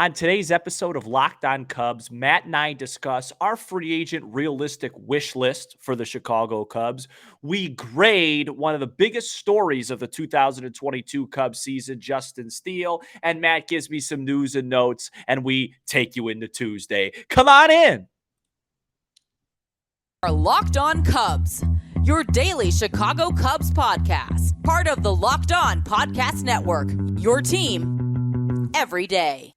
On today's episode of Locked On Cubs, Matt and I discuss our free agent realistic wish list for the Chicago Cubs. We grade one of the biggest stories of the 2022 Cubs season, Justin Steele, and Matt gives me some news and notes, and we take you into Tuesday. Come on in. Are Locked On Cubs, your daily Chicago Cubs podcast, part of the Locked On Podcast Network, your team every day.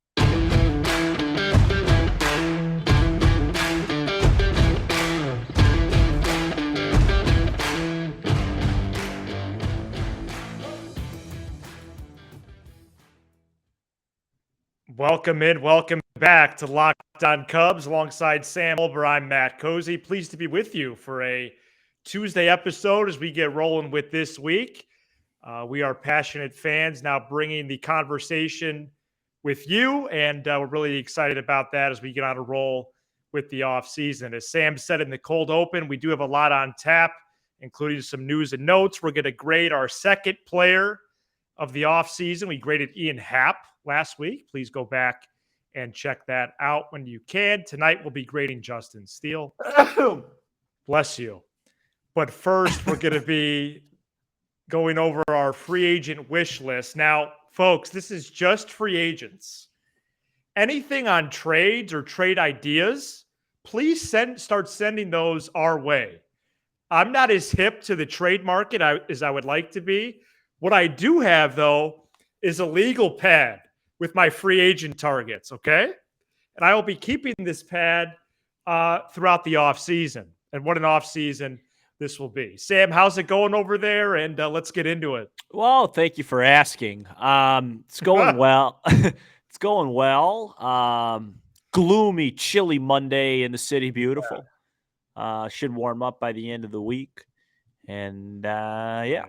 Welcome back to Locked On Cubs alongside Sam Olber. I'm Matt Cozy. Pleased to be with you for a Tuesday episode as we get rolling with this week. We are passionate fans now bringing the conversation with you, and we're really excited about that as we get on a roll with the offseason. As Sam said in the cold open, we do have a lot on tap, including some news and notes. We're going to grade our second player of the offseason. We graded Ian Happ last week. Please go back and check that out when you can. Tonight we'll be grading Justin Steele. Bless you. But first, we're going to be going over our free agent wish list. Now, folks, this is just free agents. Anything on trades or trade ideas, please start sending those our way. I'm not as hip to the trade market as I would like to be. What I do have, though, is a legal pad with my free agent targets, okay? And I will be keeping this pad throughout the offseason. And what an offseason this will be. Sam, how's it going over there? And let's get into it. Well, thank you for asking. It's going well. It's going well. Gloomy, chilly Monday in the city. Beautiful. Should warm up by the end of the week. And, yeah.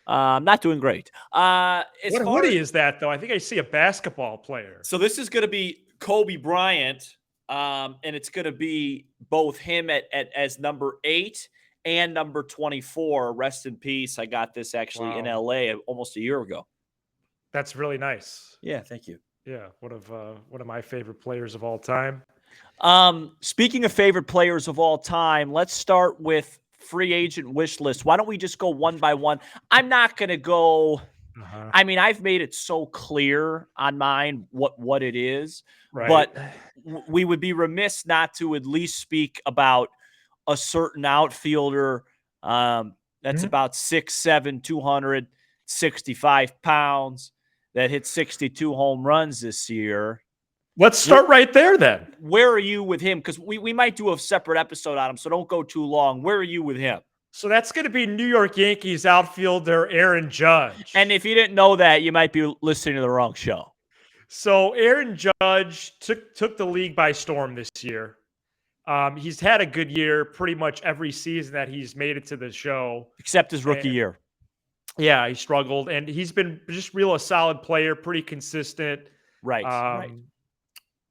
I'm not doing great. What hoodie is that, though? I think I see a basketball player. So this is going to be Kobe Bryant, and it's going to be both him as number 8 and number 24. Rest in peace. I got this actually in L.A. almost a year ago. That's really nice. Yeah, thank you. Yeah, one of my favorite players of all time. Speaking of favorite players of all time, let's start with free agent wish list. Why don't we just go one by one? I'm not going to go. I mean, I've made it so clear on mine what it is, right. But we would be remiss not to at least speak about a certain outfielder that's about 6'7", 265 pounds that hit 62 home runs this year. Let's start right there then. Where are you with him? Because we might do a separate episode on him, so don't go too long. Where are you with him? So that's going to be New York Yankees outfielder Aaron Judge. And if you didn't know that, you might be listening to the wrong show. So Aaron Judge took the league by storm this year. He's had a good year pretty much every season that he's made it to the show. Except his rookie year. Yeah, he struggled. And he's been just a solid player, pretty consistent. Right, right.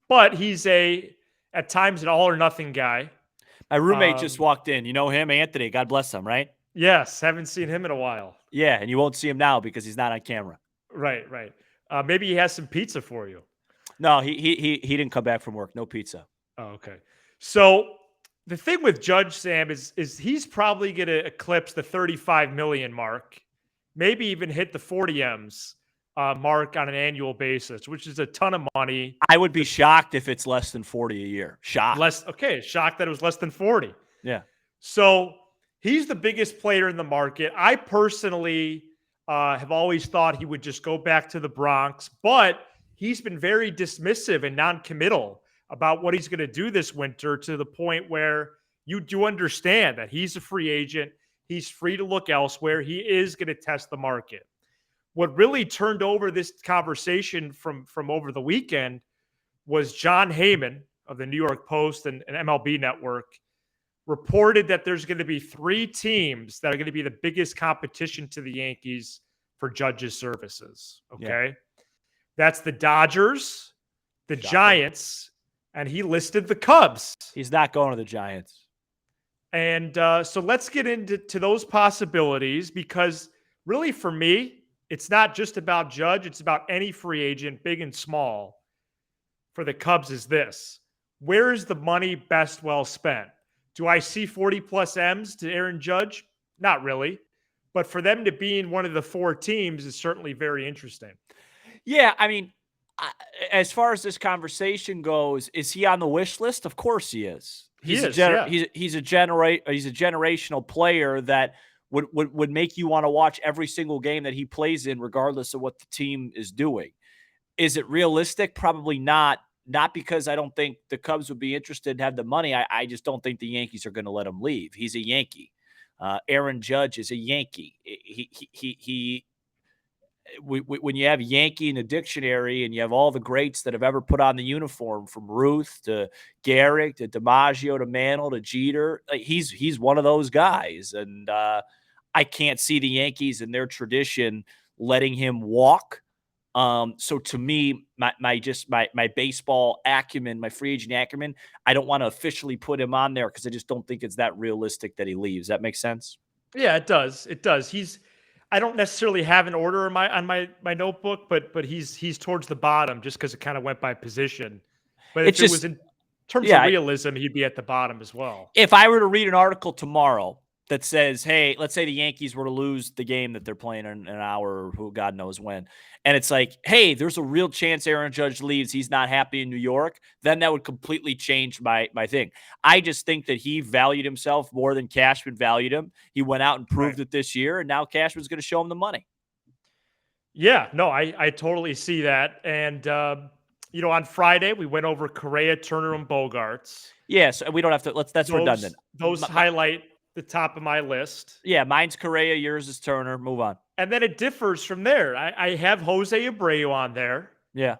But he's at times an all or nothing guy. My roommate just walked in. You know him, Anthony. God bless him, right? Yes, haven't seen him in a while. Yeah, and you won't see him now because he's not on camera. Right. Maybe he has some pizza for you. No, he didn't come back from work. No pizza. Oh, okay. So the thing with Judge, Sam, is he's probably going to eclipse the 35 million mark, maybe even hit the 40 M's. Mark on an annual basis, which is a ton of money. I would be shocked if it's less than 40 a year. Shocked. Shocked that it was less than 40. Yeah. So he's the biggest player in the market. I personally have always thought he would just go back to the Bronx, but he's been very dismissive and non-committal about what he's going to do this winter, to the point where you do understand that he's a free agent. He's free to look elsewhere. He is going to test the market. What really turned over this conversation from over the weekend was John Heyman of the New York Post and MLB Network reported that there's going to be 3 teams that are going to be the biggest competition to the Yankees for Judge's services. Okay. Yeah. That's the Dodgers, the Giants, and he listed the Cubs. He's not going to the Giants. And so let's get into those possibilities, because really for me, it's not just about Judge. It's about any free agent, big and small. for the Cubs is this: where is the money best well spent? Do I see 40 plus M's to Aaron Judge? Not really. But for them to be in one of the 4 teams is certainly very interesting. Yeah, I mean, as far as this conversation goes, is he on the wish list? Of course he is. He's a generational player that would make you want to watch every single game that he plays in, regardless of what the team is doing. Is it realistic? Probably not. Not because I don't think the Cubs would be interested and have the money. I just don't think the Yankees are going to let him leave. He's a Yankee. Aaron Judge is a Yankee. When you have Yankee in the dictionary and you have all the greats that have ever put on the uniform, from Ruth to Gehrig to DiMaggio to Mantle to Jeter, he's one of those guys. And I can't see the Yankees and their tradition letting him walk. So to me, my baseball acumen, my free agent acumen, I don't want to officially put him on there because I just don't think it's that realistic that he leaves. That makes sense? Yeah, it does. It does. I don't necessarily have an order on my notebook, but he's towards the bottom just because it kind of went by position. But if it was in terms of realism, he'd be at the bottom as well. If I were to read an article tomorrow that says, hey, let's say the Yankees were to lose the game that they're playing in an hour, or who God knows when, and it's like, hey, there's a real chance Aaron Judge leaves, he's not happy in New York, then that would completely change my thing. I just think that he valued himself more than Cashman valued him. He went out and proved it this year, and now Cashman's going to show him the money. Yeah, no, I totally see that. And, on Friday, we went over Correa, Turner, and Bogarts. Yeah, so we don't have to, that's redundant. Those highlight the top of my list. Yeah, mine's Correa, yours is Turner. Move on. And then it differs from there. I have Jose Abreu on there. Yeah.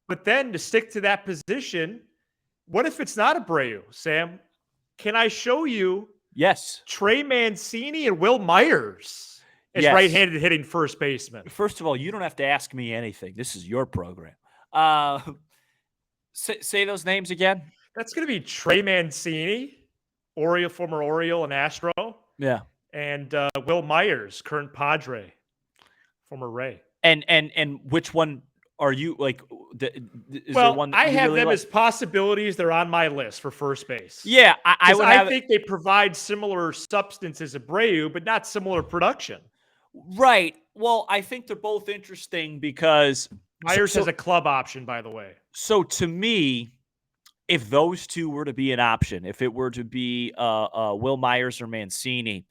But then to stick to that position, what if it's not Abreu, Sam? Can I show you Trey Mancini and Will Myers as right-handed hitting first baseman? First of all, you don't have to ask me anything. This is your program. Say those names again. That's going to be Trey Mancini, former Oriole and Astro. Yeah. And Will Myers, current Padre, former Ray. And which one are you like? Is there one I have really them as possibilities. They're on my list for first base. Yeah, I think they provide similar substance as Abreu, but not similar production. Right. Well, I think they're both interesting because Myers has a club option, by the way. So to me, if those two were to be an option, if it were to be Will Myers or Mancini,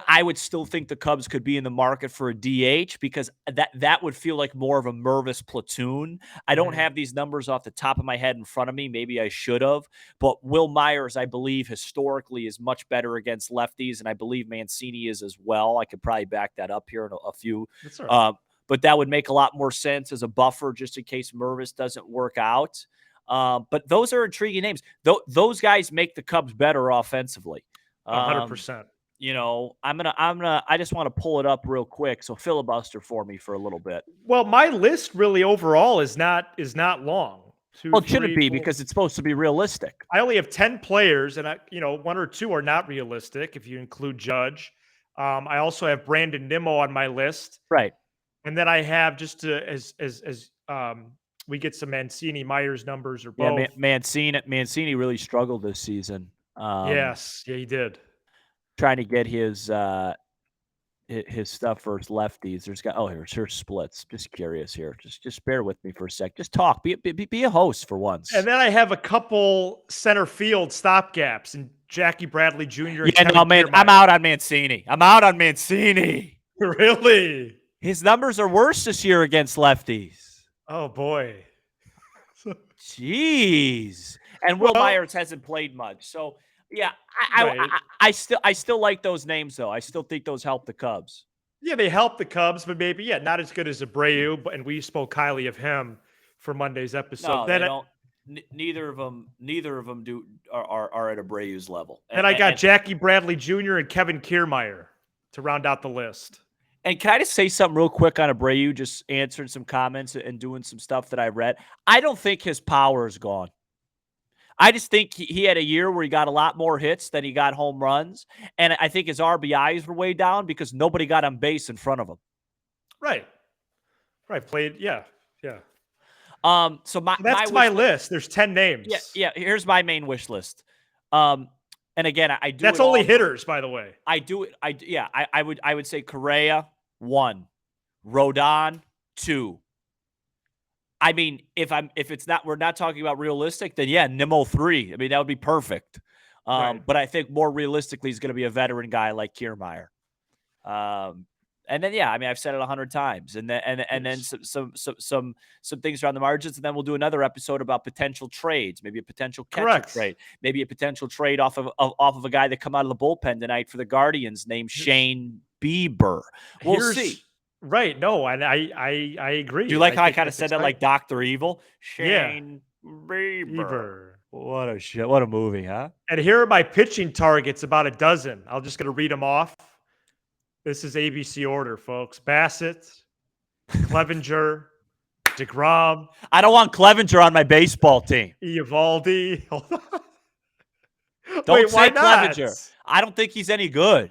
I would still think the Cubs could be in the market for a DH because that would feel like more of a Mervis platoon. I don't have these numbers off the top of my head in front of me. Maybe I should have. But Will Myers, I believe, historically is much better against lefties, and I believe Mancini is as well. I could probably back that up here in a few. That's all right. But that would make a lot more sense as a buffer just in case Mervis doesn't work out. But those are intriguing names. Those guys make the Cubs better offensively. 100%. I just want to pull it up real quick. So filibuster for me for a little bit. Well, my list really overall is not long. It shouldn't be because it's supposed to be realistic. I only have 10 players, and 1 or 2 are not realistic if you include Judge. I also have Brandon Nimmo on my list. Right. And then I have just as we get some Mancini Myers numbers or both. Yeah, Mancini really struggled this season. Yes, he did. Trying to get his stuff versus lefties. Here's splits. Just curious here. Just bear with me for a sec. Just talk. Be a host for once. And then I have a couple center field stopgaps and Jackie Bradley Jr. I'm out on Mancini. Really? His numbers are worse this year against lefties. Oh boy. Jeez. And Will Myers hasn't played much. So yeah, I still like those names though. I still think those help the Cubs. Yeah, they help the Cubs, but maybe not as good as Abreu. And we spoke highly of him for Monday's episode. No, neither of them are at Abreu's level. And I got Jackie Bradley Jr. and Kevin Kiermaier to round out the list. And can I just say something real quick on Abreu? Just answering some comments and doing some stuff that I read. I don't think his power is gone. I just think he had a year where he got a lot more hits than he got home runs. And I think his RBIs were way down because nobody got on base in front of him. Right. Played, yeah. So my That's my my wish list. There's 10 Yeah, names. yeah. Here's my main wish list. And again, I do That's it only all hitters, by the way. I do it. I would say Correa 1, Rodon 2. I mean, if it's not, we're not talking about realistic, then yeah, Nimmo 3. I mean, that would be perfect. Right. But I think more realistically, he's going to be a veteran guy like Kiermaier. And then yeah, I mean, I've said it 100 times, and then Yes. some things around the margins, and then we'll do another episode about potential trades, maybe a potential catcher Correct. trade, maybe a potential trade off of a guy that come out of the bullpen tonight for the Guardians named Shane Bieber. We'll see. Right. No, and I agree. Do you like how I think kind of that's said that like exciting. Dr. Evil? Yeah. Shane Bieber. Bieber. What a shit. What a movie, huh? And here are my pitching targets, about a dozen. I'll just going to read them off. This is ABC order, folks. Bassett, Clevenger, DeGrom, I don't want Clevenger on my baseball team. Eovaldi. Hold on. Don't Wait, why say not? Clevenger. I don't think he's any good.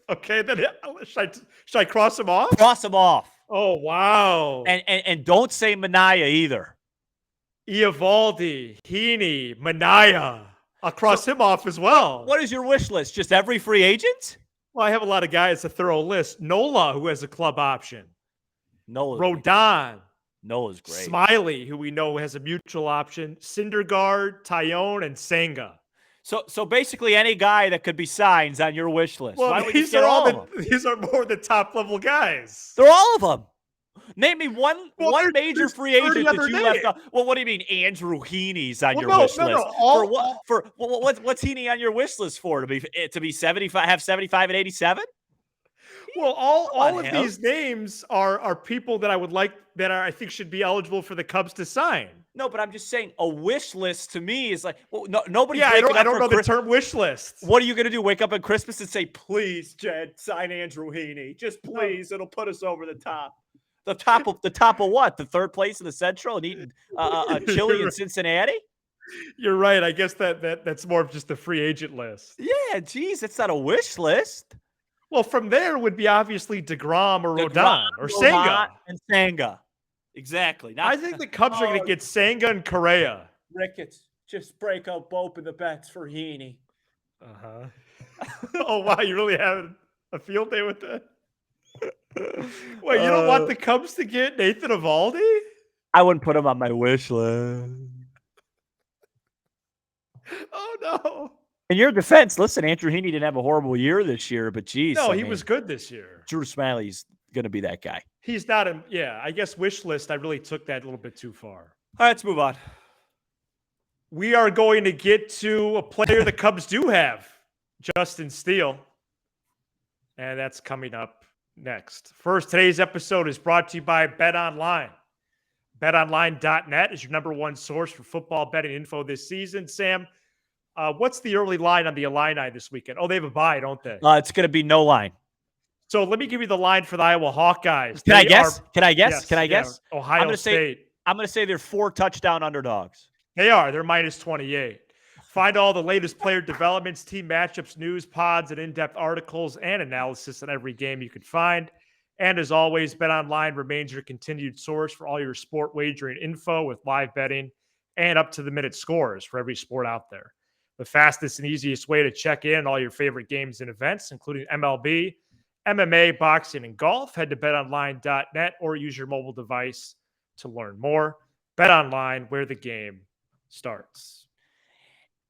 Okay, then should I cross him off? Cross him off. Oh, wow. And don't say Mania either. Eovaldi, Heaney, Mania. I'll cross him off as well. What is your wish list? Just every free agent? Well, I have a lot of guys, a thorough list. Nola, who has a club option. Nola's Rodon. great. Smiley, who we know has a mutual option. Syndergaard, Tyone, and Senga. So basically any guy that could be signed on your wish list. Why Well, don't we just these get are all of all them? these are more the top level guys. They're all of them. Name me one Well, major there's free 30 agent that other you left names. off. Well, what do you mean Andrew Heaney's on Well, your no, wish no, no, list? all- What's Heaney on your wish list for? To be 75, have 75 and 87? Well, all on, of him. these names are people that I would like I think should be eligible for the Cubs to sign. No, but I'm just saying a wish list to me is like, well, no, nobody's Yeah, waking I up don't for know the Chris- term wish list. What are you going to do? Wake up on Christmas and say, please, Jed, sign Andrew Heaney. Just please. It'll put us over the top. The top of what? The third place in the Central and eating a chili in Cincinnati? You're right. I guess that's more of just the free agent list. Yeah, geez, it's not a wish list. Well, from there would be obviously DeGrom or DeGrom, Rodon or Senga. And Senga. Exactly. I think the Cubs are going to get Senga and Correa. Ricketts, just break out both of the bets for Heaney. Uh-huh. Oh, wow. You really having a field day with that? Wait, you don't want the Cubs to get Nathan Eovaldi? I wouldn't put him on my wish list. Oh, no. In your defense, listen, Andrew Heaney didn't have a horrible year this year, but geez. No, he was good this year. Drew Smiley's going to be that guy. He's not a, yeah, I guess wish list, I really took that a little bit too far. All right, let's move on. We are going to get to a player the Cubs do have, Justin Steele. And that's coming up next. First, today's episode is brought to you by BetOnline. BetOnline.net is your number one source for football betting info this season. Sam, what's the early line on the Illini this weekend? Oh, they have a bye, don't they? It's going to be no line. So let me give you the line for the Iowa Hawkeyes. Can I guess? Yes, Can I yeah, guess? Ohio State. I'm going to say they're 4 touchdown underdogs. They are. They're minus 28. Find all the latest player developments, team matchups, news, pods, and in-depth articles and analysis on every game you can find. And as always, BetOnline remains your continued source for all your sport wagering info with live betting and up-to-the-minute scores for every sport out there. The fastest and easiest way to check in on all your favorite games and events, including MLB, MMA, boxing, and golf. Head to betonline.net or use your mobile device to learn more. BetOnline, where the game starts.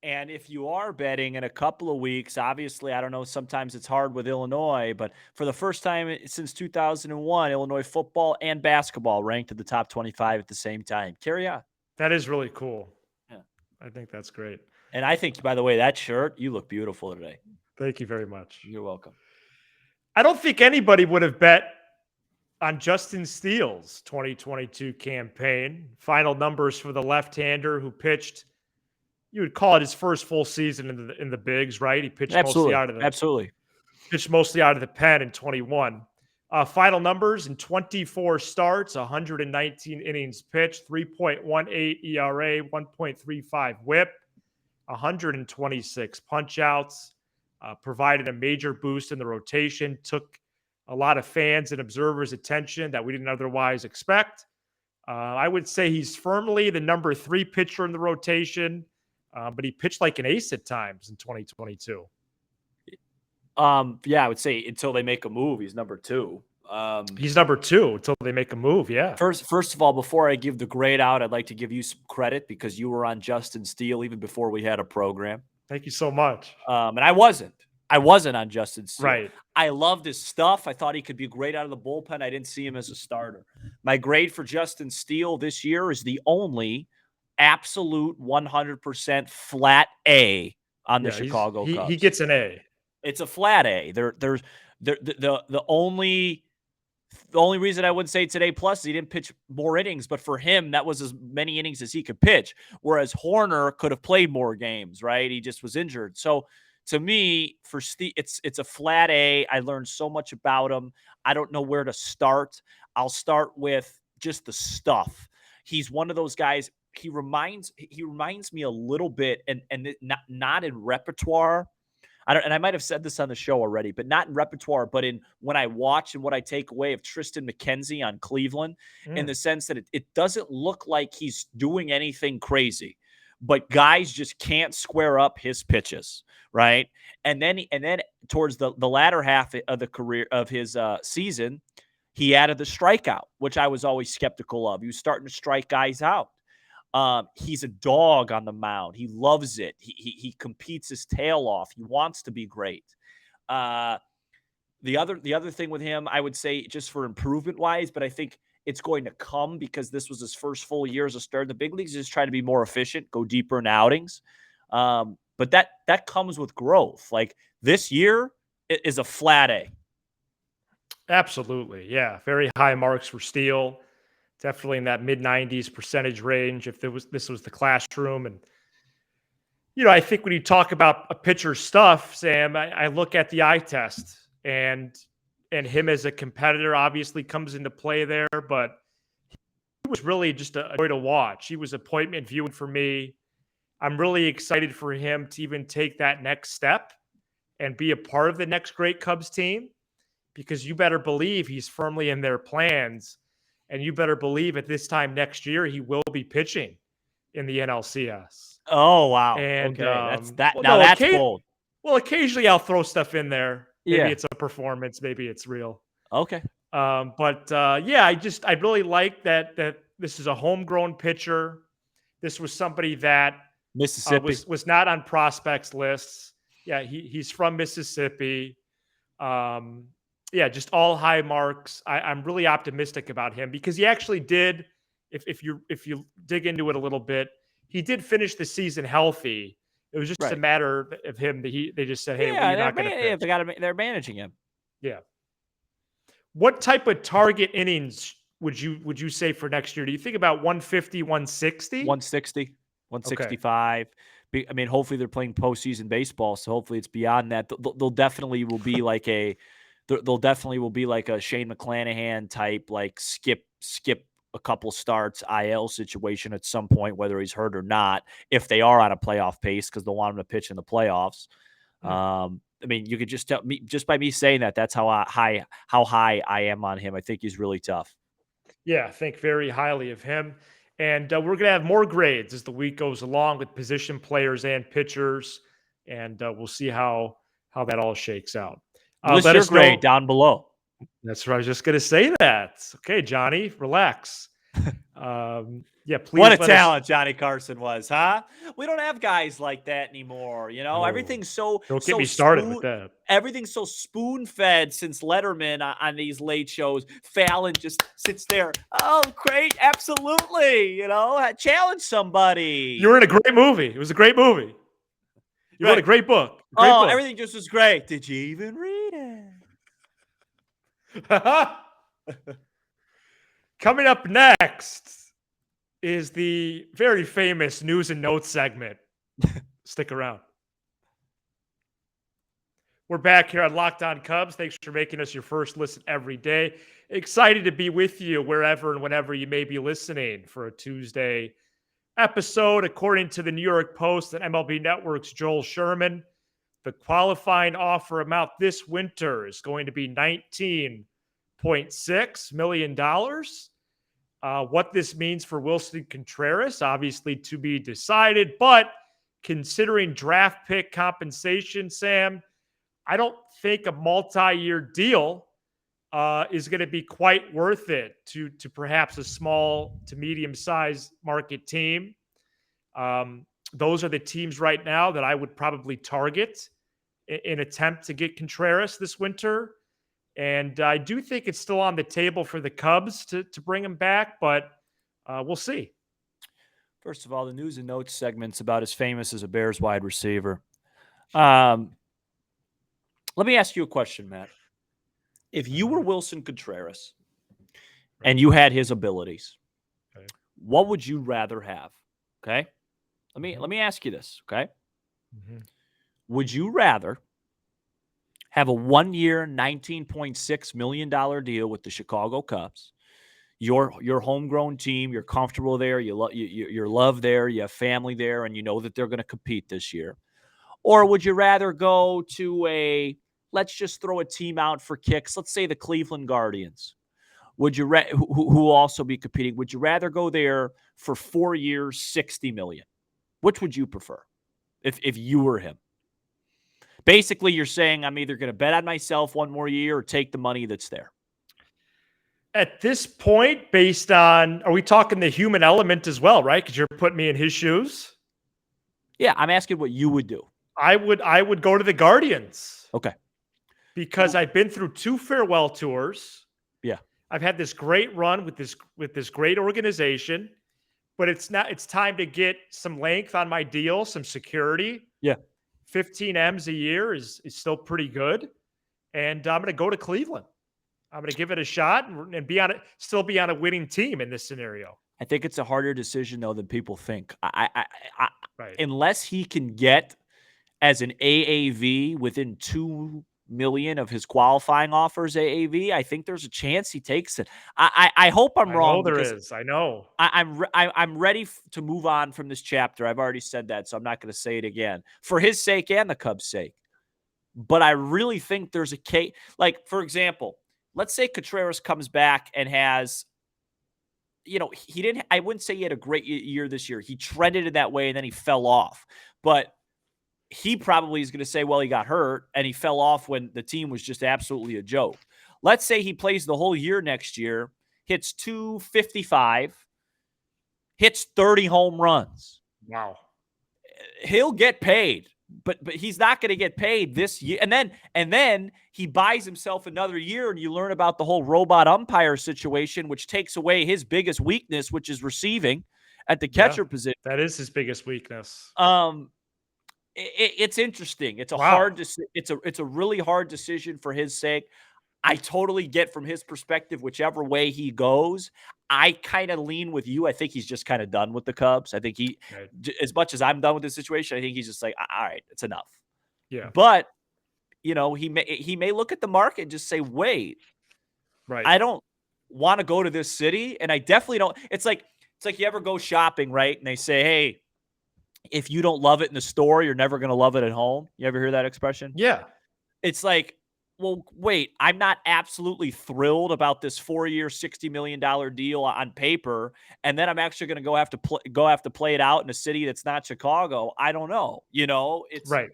And if you are betting in a couple of weeks, obviously, I don't know, sometimes it's hard with Illinois, but for the first time since 2001, Illinois football and basketball ranked in the top 25 at the same time. Carry on. That is really cool. Yeah. I think that's great. And I think, by the way, that shirt, you look beautiful today. Thank you very much. You're welcome. I don't think anybody would have bet on Justin Steele's 2022 campaign. Final numbers for the left-hander who pitched, you would call it his first full season in the bigs, right? He pitched mostly out of the pen in 21. Final numbers in 24 starts, 119 innings pitched, 3.18 ERA, 1.35 WHIP, 126 punch-outs. Provided a major boost in the rotation, took a lot of fans and observers' attention that we didn't otherwise expect. I would say he's firmly the number 3 pitcher in the rotation, but he pitched like an ace at times in 2022. Yeah, I would say until they make a move, he's number 2. He's number 2 until they make a move. Yeah. First of all, before I give the grade out, I'd like to give you some credit because you were on Justin Steele even before we had a program. Thank you so much. And I wasn't. I wasn't on Justin Steele. Right. I loved his stuff. I thought he could be great out of the bullpen. I didn't see him as a starter. My grade for Justin Steele this year is the only absolute 100% flat A on the Chicago Cubs. He gets an A. It's a flat A. The only reason I wouldn't say it's an A+ is he didn't pitch more innings, but for him, that was as many innings as he could pitch. Whereas Hoerner could have played more games, right? He just was injured. So to me, for Steve, it's a flat A. I learned so much about him. I don't know where to start. I'll start with just the stuff. He's one of those guys. He reminds me a little bit, and not in repertoire. I might have said this on the show already, but not in repertoire, but in when I watch and what I take away of Tristan McKenzie on Cleveland, in the sense that it doesn't look like he's doing anything crazy, but guys just can't square up his pitches, right? And then towards the latter half of the career of his season, he added the strikeout, which I was always skeptical of. He was starting to strike guys out. He's a dog on the mound. He loves it. He competes his tail off. He wants to be great. The other thing with him, I would say, just for improvement wise, but I think it's going to come because this was his first full year as a starter in the big leagues. Just trying to be more efficient, go deeper in outings. But that comes with growth. Like this year is a flat A. Absolutely. Yeah. Very high marks for Steele. Definitely in that mid-90s percentage range if this was the classroom. And, I think when you talk about a pitcher's stuff, Sam, I look at the eye test and him as a competitor obviously comes into play there, but he was really just a joy to watch. He was appointment viewing for me. I'm really excited for him to even take that next step and be a part of the next great Cubs team, because you better believe he's firmly in their plans. And you better believe at this time next year, he will be pitching in the NLCS. Oh, wow. And okay. That's bold. Well, occasionally I'll throw stuff in there. Maybe Yeah. it's a performance. Maybe it's real. Okay. I really like that this is a homegrown pitcher. This was somebody that Mississippi was not on prospects lists. Yeah, he's from Mississippi. Just all high marks. I'm really optimistic about him because he actually did, if you dig into it a little bit, he did finish the season healthy. It was just a matter of him that they just said, hey, you're not going to pitch. They're managing him. Yeah. What type of target innings would you say for next year? Do you think about 150, 160? 160, 165. Okay. I mean, hopefully they're playing postseason baseball, so hopefully it's beyond that. They'll definitely will be like a Shane McClanahan type, like skip a couple starts IL situation at some point, whether he's hurt or not, if they are on a playoff pace, because they'll want him to pitch in the playoffs. I mean, you could just tell me, just by me saying that's how high I am on him. I think he's really tough. Yeah, I think very highly of him. And we're going to have more grades as the week goes along with position players and pitchers. And we'll see how that all shakes out. List your grade down below. That's what I was just going to say that. Okay, Johnny, relax. Please. What a talent Johnny Carson was, huh? We don't have guys like that anymore. No. Everything's so. Don't get me started with that. Everything's so spoon-fed since Letterman on these late shows. Fallon just sits there. Oh, great, absolutely. Challenge somebody. You were in a great movie. It was a great movie. You wrote a great book. Book. Everything just was great. Did you even read it? Coming up next is the very famous news and notes segment. Stick around. We're back here on Locked On Cubs. Thanks for making us your first listen every day. Excited to be with you wherever and whenever you may be listening for a Tuesday episode. According to the New York Post and MLB Network's Joel Sherman, the qualifying offer amount this winter is going to be $19.6 million. What this means for Wilson Contreras, obviously to be decided, but considering draft pick compensation, Sam, I don't think a multi-year deal is going to be quite worth it to perhaps a small to medium-sized market team. Those are the teams right now that I would probably target in attempt to get Contreras this winter. And I do think it's still on the table for the Cubs to bring him back, but we'll see. First of all, the news and notes segment's about as famous as a Bears wide receiver. Let me ask you a question, Matt. If you were Wilson Contreras and you had his abilities, Okay. what would you rather have? Okay. Let me ask you this. Okay. Would you rather have a 1-year, $19.6 million deal with the Chicago Cubs, your homegrown team, you're comfortable there, you're loved there, you have family there, and you know that they're going to compete this year? Or would you rather go to let's just throw a team out for kicks, let's say the Cleveland Guardians, who will also be competing? Would you rather go there for 4 years, $60 million? Which would you prefer if you were him? Basically, you're saying I'm either going to bet on myself one more year or take the money that's there. At this point, based on, are we talking the human element as well, right? Because you're putting me in his shoes. Yeah, I'm asking what you would do. I would go to the Guardians. Okay. Because I've been through 2 farewell tours. Yeah. I've had this great run with this great organization, but it's time to get some length on my deal, some security. Yeah. 15 M's a year is still pretty good. And I'm going to go to Cleveland. I'm going to give it a shot and still be on a winning team in this scenario. I think it's a harder decision, though, than people think. Right. Unless he can get as an AAV within $2 million of his qualifying offers AAV, I think there's a chance he takes it. I hope I'm wrong. I know there is. I know. I'm ready to move on from this chapter. I've already said that, so I'm not going to say it again for his sake and the Cubs' sake. But I really think there's a case. Like, for example, let's say Contreras comes back and has, I wouldn't say he had a great year this year. He trended in that way and then he fell off. But he probably is going to say, well, he got hurt and he fell off when the team was just absolutely a joke. Let's say he plays the whole year next year, hits 255, hits 30 home runs. Wow. He'll get paid, but he's not going to get paid this year. And then he buys himself another year, and you learn about the whole robot umpire situation, which takes away his biggest weakness, which is receiving at the catcher position. That is his biggest weakness. It's interesting. It's a really hard decision for his sake. I totally get from his perspective, whichever way he goes. I kind of lean with you. I think he's just kind of done with the Cubs. I think as much as I'm done with this situation, I think he's just like, all right, it's enough. Yeah. But he may look at the market and just say, wait, right. I don't want to go to this city, and I definitely don't. It's like you ever go shopping, right? And they say, hey, if you don't love it in the store, you're never going to love it at home. You ever hear that expression? Yeah. It's like, well, wait, I'm not absolutely thrilled about this 4-year, $60 million deal on paper, and then I'm actually going to go have to play it out in a city that's not Chicago. I don't know. It's right.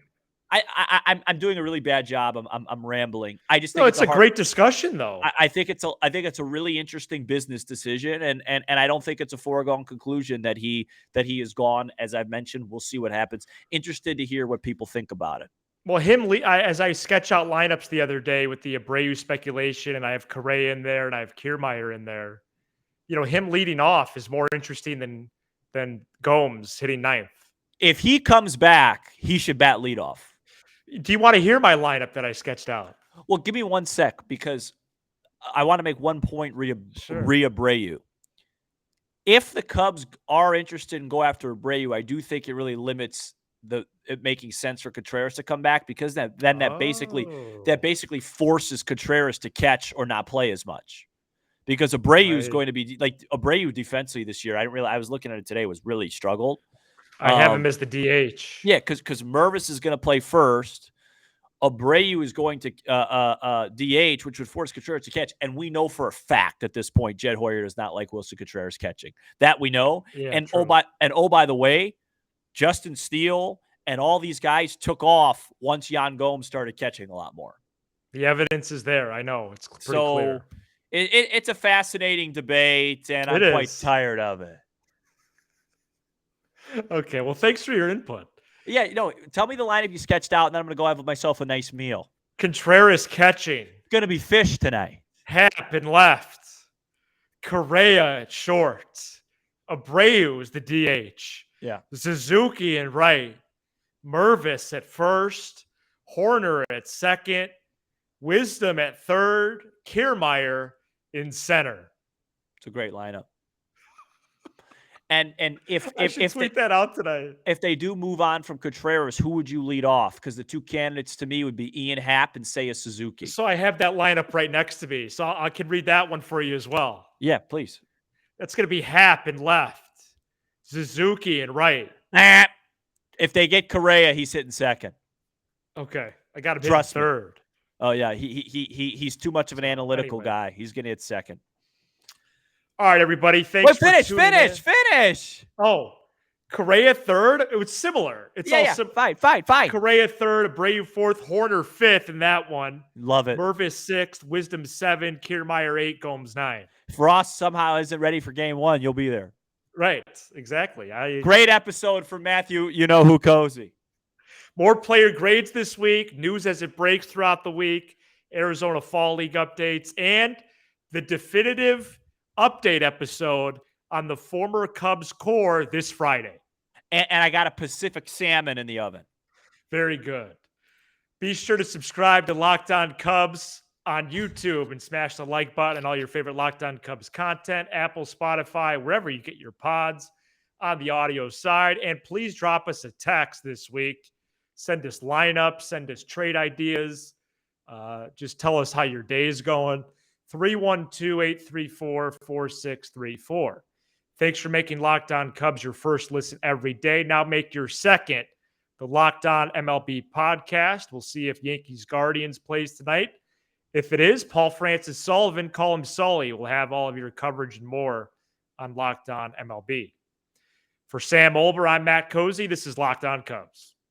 I'm doing a really bad job. I'm rambling. I just think it's a great discussion, though. I think it's a really interesting business decision, and I don't think it's a foregone conclusion that he is gone. As I've mentioned, we'll see what happens. Interested to hear what people think about it. Well, as I sketch out lineups the other day with the Abreu speculation, and I have Correa in there, and I have Kiermaier in there. Him leading off is more interesting than Gomes hitting ninth. If he comes back, he should bat leadoff. Do you want to hear my lineup that I sketched out? Well, give me 1 sec because I want to make one point Abreu. If the Cubs are interested in go after Abreu, I do think it really limits it making sense for Contreras to come back, because that basically forces Contreras to catch or not play as much. Because Abreu is going to be like Abreu defensively this year. I was looking at it today, was really struggled. I have him as the DH. Yeah, because Mervis is going to play first. Abreu is going to DH, which would force Contreras to catch. And we know for a fact at this point, Jed Hoyer does not like Wilson Contreras catching. That we know. Yeah, and true. by the way, Justin Steele and all these guys took off once Yan Gomes started catching a lot more. The evidence is there. I know. It's pretty So clear. It's a fascinating debate, and I'm quite tired of it. Okay, well, thanks for your input. Yeah, tell me the lineup you sketched out, and then I'm going to go have myself a nice meal. Contreras catching. It's going to be fish tonight. Happ in left. Correa at short. Abreu is the DH. Yeah. Suzuki in right. Mervis at first. Horner at second. Wisdom at third. Kiermaier in center. It's a great lineup. And if tweet that out tonight. If they do move on from Contreras, who would you lead off? Because the two candidates to me would be Ian Happ and Seiya Suzuki. So I have that lineup right next to me. So I can read that one for you as well. Yeah, please. That's going to be Happ in left. Suzuki in right. If they get Correa, he's hitting second. Okay. I got to be third. Me. Oh, yeah. He's too much of an analytical guy. He's going to hit second. All right, everybody. Thanks for finish. Oh, Correa third? It was similar. It's fine. Correa third, Abreu fourth, Horner fifth in that one. Love it. Mervis sixth, Wisdom 7, Kiermaier 8, Gomes 9. If Ross somehow isn't ready for game 1, you'll be there. Right, exactly. Great episode for Matthew. You know who, Cozy. More player grades this week, news as it breaks throughout the week, Arizona Fall League updates, and the definitive update episode on the former Cubs core this Friday. And I got a Pacific salmon in the oven. Very good. Be sure to subscribe to Locked On Cubs on YouTube and smash the like button and all your favorite Locked On Cubs content, Apple, Spotify, wherever you get your pods on the audio side. And please drop us a text this week. Send us lineups, send us trade ideas. Just tell us how your day is going. 312-834-4634. Thanks for making Locked On Cubs your first listen every day. Now make your second the Locked On MLB podcast. We'll see if Yankees Guardians plays tonight. If it is, Paul Francis Sullivan, call him Sully. We'll have all of your coverage and more on Locked On MLB. For Sam Olber, I'm Matt Cozy. This is Locked On Cubs.